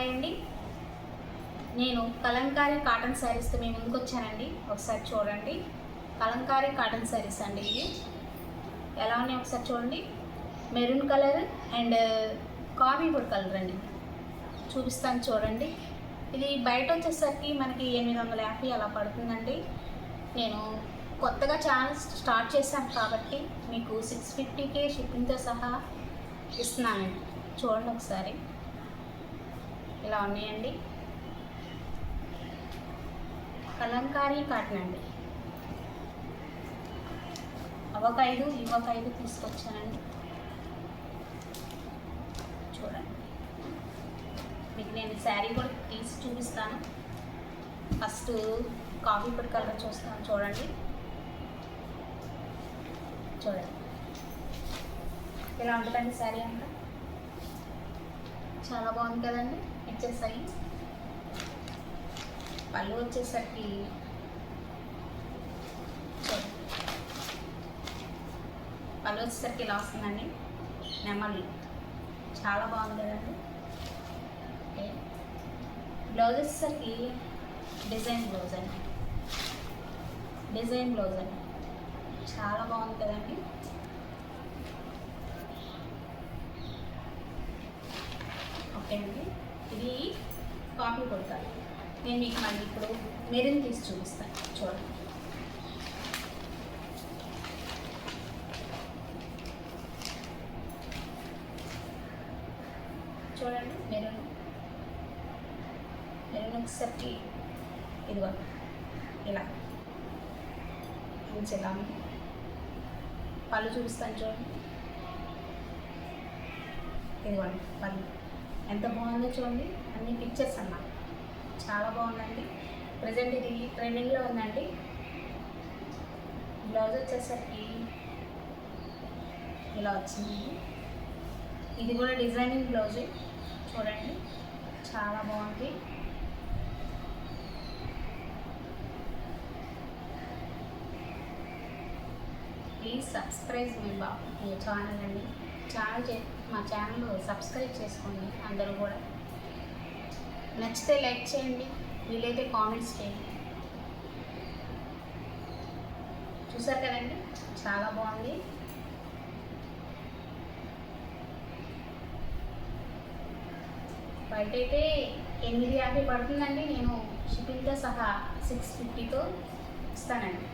Hi అండి. నేను Kalamkari cotton శారీస్తో మేము ముందుకు వచ్చానండి. ఒకసారి చూడండి. కలంకారీ కాటన్ శారీస్ అండి. ఇవి ఎలా ఉన్నాయి ఒకసారి చూడండి. Maroon colour and coffee would colour అండి. చూపిస్తాను చూడండి. ఇది బయట వచ్చేసరికి మనకి 850 అలా పడుతుందండి. నేను కొత్తగా ఛానల్ స్టార్ట్ చేశాను కాబట్టి మీకు 650కే షిప్పింగ్తో సహా ఇస్తున్నానండి. చూడండి ఒకసారి. ఇలా ఉన్నాయండి. కలంకారీ కాటన్ అండి. ఒక 5 తీసుకొచ్చానండి. చూడండి, మీకు నేను శారీ కూడా తీసి చూపిస్తాను. ఫస్ట్ కాఫీ పొడి కలర్ చూస్తాను. చూడండి ఇలా ఉంటుందండి శారీ అంతా. చాలా బాగుంది కదండి. ఇచ్చేసాయి. పళ్ళు వచ్చేసరికి ఇలా వస్తుందండి. నెమలి చాలా బాగుంది కదండి. ఓకే, బ్లౌజ్ వచ్చేసరికి డిజైన్ బ్లౌజ్ అండి. చాలా బాగుంది కదండి. ఓకే అండి, ఇది కాఫీ కొడతాను. నేను మీకు మళ్ళీ ఇప్పుడు మెరూన్ తీసి చూపిస్తాను. చూడండి మెరూన్ ఒకసారి ఇదిగో ఇలా ఇలా పళ్ళు చూపిస్తాను. చూడండి, ఇదిగోండి పళ్ళు ఎంత బాగుందో చూడండి. అన్ని పిక్చర్స్ అన్నా చాలా బాగుందండి. ప్రజెంట్ ఇది ట్రెండింగ్లో ఉందండి. బ్లౌజ్ వచ్చేసరికి ఇలా వచ్చింది. ఇది కూడా డిజైనింగ్ బ్లౌజ్. చూడండి చాలా బాగుంది. ప్లీజ్ సబ్స్క్రైబ్ మీ ఛానల్ అండి. మా ఛానల్ సబ్స్క్రైబ్ చేసుకోండి అందరూ కూడా. నచ్చితే లైక్ చేయండి, వీలైతే కామెంట్స్ చేయండి. చూసారు కదండి, చాలా బాగుంది. బయట అయితే 850 పడుతుందండి. నేను షిప్పింగ్తో సహా 650తో ఇస్తానండి.